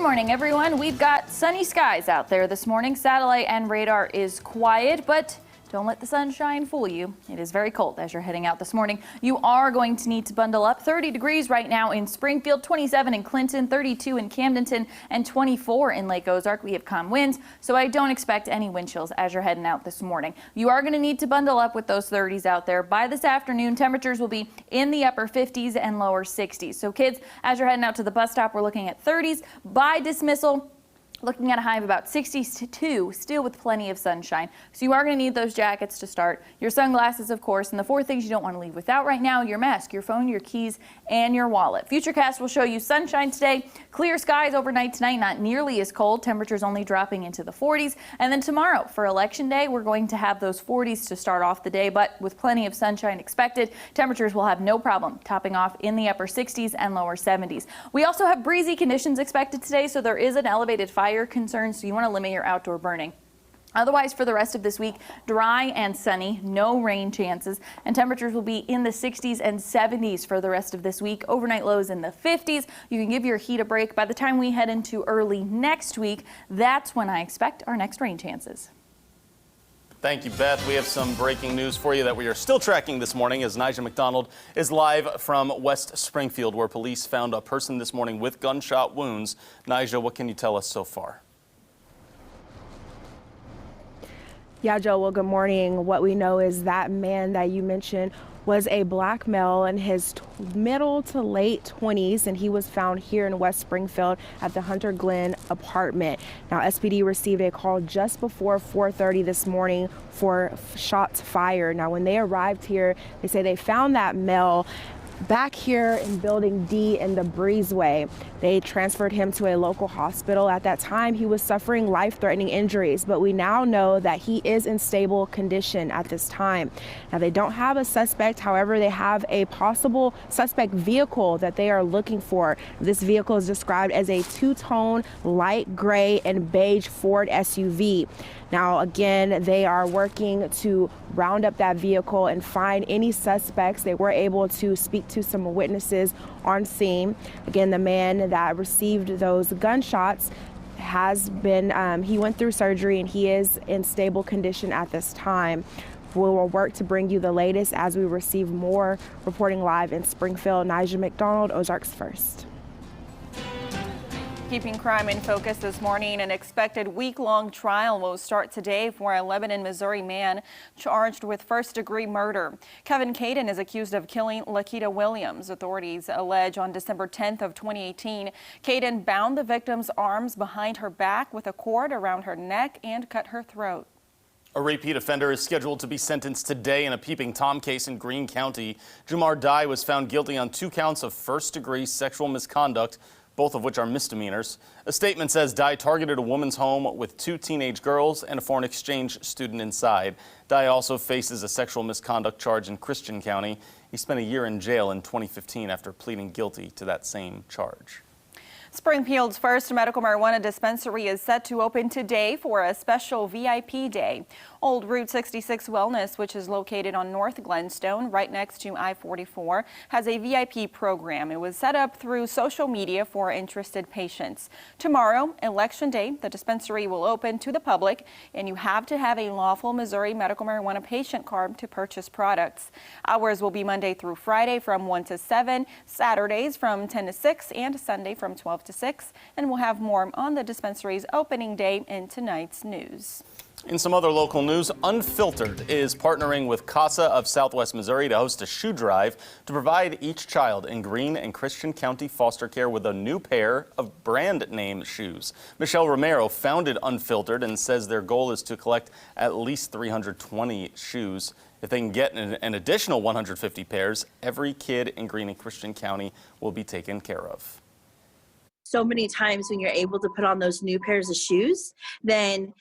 morning, everyone. We've got sunny skies out there this morning. Satellite and radar is quiet, but don't let the sunshine fool you. It is very cold as you're heading out this morning. You are going to need to bundle up. 30 degrees right now in Springfield, 27 in Clinton, 32 in Camdenton, and 24 in Lake Ozark. We have calm winds, so I don't expect any wind chills as you're heading out this morning. You are going to need to bundle up with those 30s out there. By this afternoon, temperatures will be in the upper 50s and lower 60s. So kids, as you're heading out to the bus stop, we're looking at 30s. By dismissal, looking at a high of about 62, still with plenty of sunshine. So you are going to need those jackets to start. Your sunglasses, of course, and the 4 things you don't want to leave without right now: your mask, your phone, your keys, and your wallet. Futurecast will show you sunshine today. Clear skies overnight tonight, not nearly as cold. Temperatures only dropping into the 40s. And then tomorrow for Election Day, we're going to have those 40s to start off the day, but with plenty of sunshine expected. Temperatures will have no problem topping off in the upper 60s and lower 70s. We also have breezy conditions expected today, so there is an elevated fire concern, so you want to limit your outdoor burning. Otherwise, for the rest of this week, dry and sunny, no rain chances, and temperatures will be in the 60s and 70s for the rest of this week. Overnight lows in the 50s. You can give your heat a break. By the time we head into early next week, that's when I expect our next rain chances. Thank you, Beth. We have some breaking news for you that we are still tracking this morning, as Nigel McDonald is live from West Springfield, where police found a person this morning with gunshot wounds. Nigel, what can you tell us so far? Yeah, Joe, well, good morning. What we know is that man that you mentioned was a black male in his middle to late 20s, and he was found here in West Springfield at the Hunter Glen apartment. Now, SPD received a call just before 4:30 this morning for shots fired. Now, when they arrived here, they say they found that male back here in Building D in the Breezeway. They transferred him to a local hospital. At that time, he was suffering life-threatening injuries, but we now know that he is in stable condition at this time. Now, they don't have a suspect. However, they have a possible suspect vehicle that they are looking for. This vehicle is described as a two-tone light gray and beige Ford SUV. Now, again, they are working to round up that vehicle and find any suspects. They were able to speak to some witnesses on scene. Again, the man that received those gunshots has been, he went through surgery and he is in stable condition at this time. We will work to bring you the latest as we receive more. Reporting live in Springfield, Nigel McDonald, Ozarks First. Keeping crime in focus this morning, an expected week-long trial will start today for a Lebanon, Missouri man charged with first-degree murder. Kevin Caden is accused of killing Lakita Williams. Authorities allege on December 10th of 2018, Caden bound the victim's arms behind her back with a cord around her neck and cut her throat. A repeat offender is scheduled to be sentenced today in a Peeping Tom case in Greene County. Jumar Dye was found guilty on 2 counts of first-degree sexual misconduct, both of which are misdemeanors. A statement says Dye targeted a woman's home with 2 teenage girls and a foreign exchange student inside. Dye also faces a sexual misconduct charge in Christian County. He spent a year in jail in 2015 after pleading guilty to that same charge. Springfield's first medical marijuana dispensary is set to open today for a special VIP day. Old Route 66 Wellness, which is located on North Glenstone, right next to I-44, has a VIP program. It was set up through social media for interested patients. Tomorrow, Election Day, the dispensary will open to the public, and you have to have a lawful Missouri medical marijuana patient card to purchase products. Hours will be Monday through Friday from 1 to 7, Saturdays from 10 to 6, and Sunday from 12 to 6. And we'll have more on the dispensary's opening day in tonight's news. In some other local news, Unfiltered is partnering with CASA of Southwest Missouri to host a shoe drive to provide each child in Greene and Christian County foster care with a new pair of brand name shoes. Michelle Romero founded Unfiltered and says their goal is to collect at least 320 shoes. If they can get an additional 150 pairs, every kid in Greene and Christian County will be taken care of. So many times when you're able to put on those new pairs of shoes, then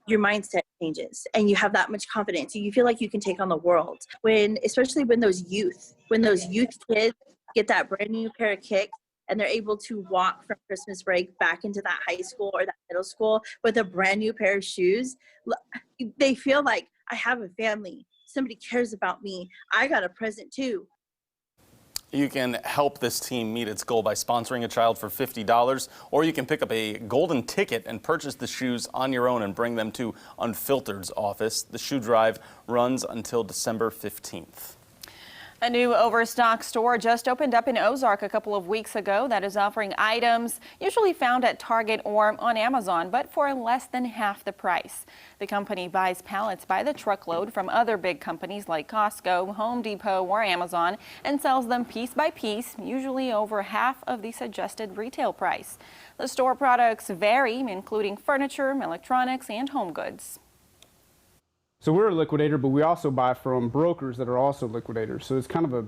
your mindset changes and you have that much confidence. You feel like you can take on the world. Especially when those youth kids get that brand new pair of kicks and they're able to walk from Christmas break back into that high school or that middle school with a brand new pair of shoes, they feel like, I have a family. Somebody cares about me. I got a present too. You can help this team meet its goal by sponsoring a child for $50, or you can pick up a golden ticket and purchase the shoes on your own and bring them to Unfiltered's office. The shoe drive runs until December 15th. A new Overstock store just opened up in Ozark a couple of weeks ago that is offering items usually found at Target or on Amazon, but for less than half the price. The company buys pallets by the truckload from other big companies like Costco, Home Depot, or Amazon and sells them piece by piece, usually over half of the suggested retail price. The store products vary, including furniture, electronics, and home goods. So we're a liquidator, but we also buy from brokers that are also liquidators. So it's kind of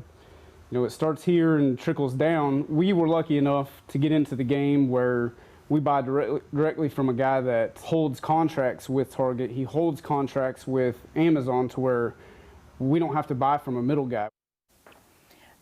it starts here and trickles down. We were lucky enough to get into the game where we buy directly from a guy that holds contracts with Target. He holds contracts with Amazon to where we don't have to buy from a middle guy.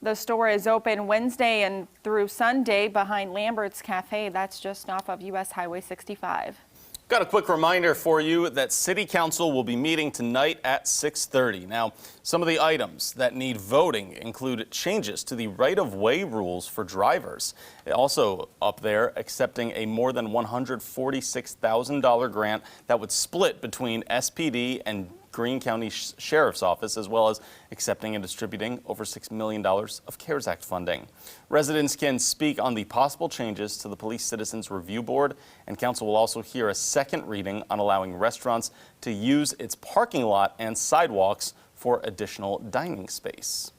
The store is open Wednesday and through Sunday behind Lambert's Cafe. That's just off of US Highway 65. Got a quick reminder for you that City Council will be meeting tonight at 6:30. Now, some of the items that need voting include changes to the right-of-way rules for drivers. Also up there, accepting a more than $146,000 grant that would split between SPD and Greene County Sheriff's Office, as well as accepting and distributing over $6 million of CARES Act funding. Residents can speak on the possible changes to the Police Citizens Review Board, and council will also hear a second reading on allowing restaurants to use its parking lot and sidewalks for additional dining space.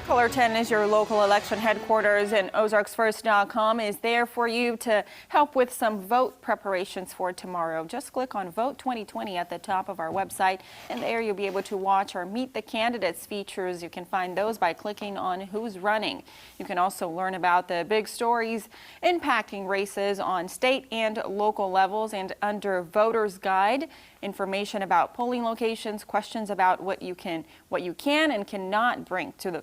Color 10 is your local election headquarters, and OzarksFirst.com is there for you to help with some vote preparations for tomorrow. Just click on Vote 2020 at the top of our website, and there you'll be able to watch our Meet the Candidates features. You can find those by clicking on Who's Running. You can also learn about the big stories impacting races on state and local levels, and under Voter's Guide, information about polling locations, questions about what you can and cannot bring to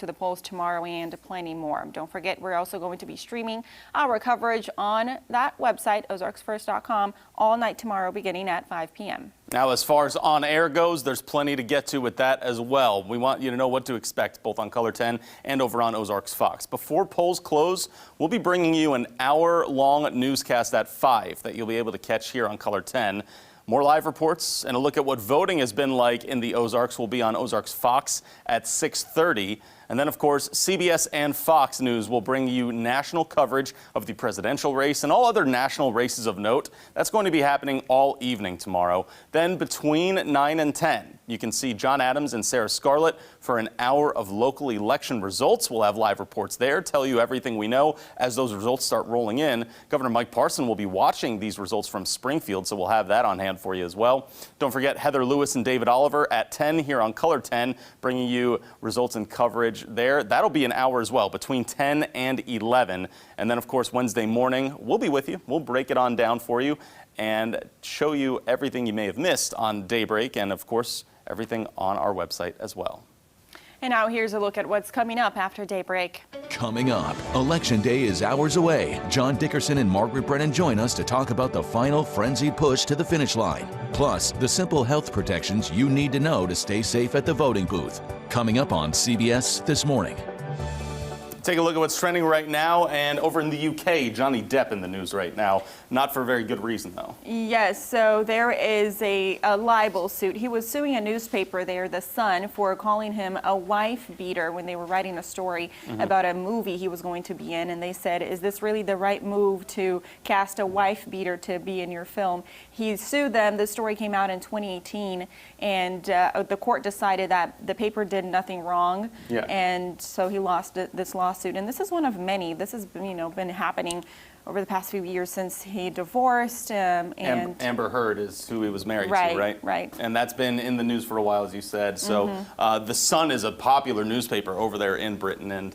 the polls tomorrow, and plenty more. Don't forget, we're also going to be streaming our coverage on that website, OzarksFirst.com, all night tomorrow beginning at 5 p.m. Now, as far as on air goes, there's plenty to get to with that as well. We want you to know what to expect both on Color 10 and over on Ozarks Fox. Before polls close, we'll be bringing you an hour-long newscast at 5 that you'll be able to catch here on Color 10. More live reports and a look at what voting has been like in the Ozarks will be on Ozarks Fox at 6:30. And then, of course, CBS and Fox News will bring you national coverage of the presidential race and all other national races of note. That's going to be happening all evening tomorrow. Then between 9 and 10, you can see John Adams and Sarah Scarlett for an hour of local election results. We'll have live reports there, tell you everything we know as those results start rolling in. Governor Mike Parson will be watching these results from Springfield, so we'll have that on hand for you as well. Don't forget Heather Lewis and David Oliver at 10 here on Color 10, bringing you results and coverage there. That'll be an hour as well, between 10 and 11. And then, of course, Wednesday morning, we'll be with you. We'll break it on down for you and show you everything you may have missed on Daybreak and, of course, everything on our website as well. And now here's a look at what's coming up after Daybreak. Coming up, Election Day is hours away. John Dickerson and Margaret Brennan join us to talk about the final frenzied push to the finish line. Plus, the simple health protections you need to know to stay safe at the voting booth. Coming up on CBS This Morning. Take a look at what's trending right now, and over in the UK, Johnny Depp in the news right now. Not for a very good reason, though. Yes, so there is a libel suit. He was suing a newspaper there, The Sun, for calling him a wife beater when they were writing a story about a movie he was going to be in, and they said, is this really the right move to cast a wife beater to be in your film? He sued them. The story came out in 2018, and the court decided that the paper did nothing wrong, and so he lost this lawsuit. And this is one of many. This has been happening over the past few years since he divorced. And Amber Heard is who he was married to, right? Right. And that's been in the news for a while, as you said. So The Sun is a popular newspaper over there in Britain, and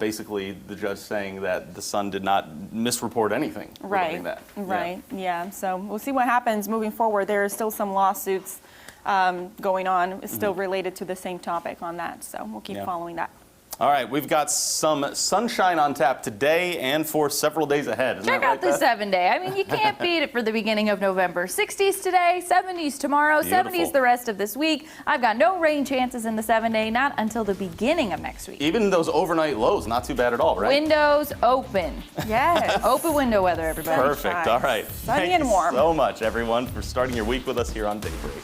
basically the judge saying that The Sun did not misreport anything regarding that. Right. Yeah. So we'll see what happens moving forward. There are still some lawsuits going on, still related to the same topic on that. So we'll keep following that. All right, we've got some sunshine on tap today and for several days ahead. Isn't Check that right, out the Beth? 7-day. I mean, you can't beat it for the beginning of November. 60s today, 70s tomorrow, Beautiful. 70s the rest of this week. I've got no rain chances in the 7-day, not until the beginning of next week. Even those overnight lows, not too bad at all, right? Windows open. Yes. Open window weather, everybody. Perfect. All right. Sunny Thank and you warm. so much, everyone, for starting your week with us here on Daybreak.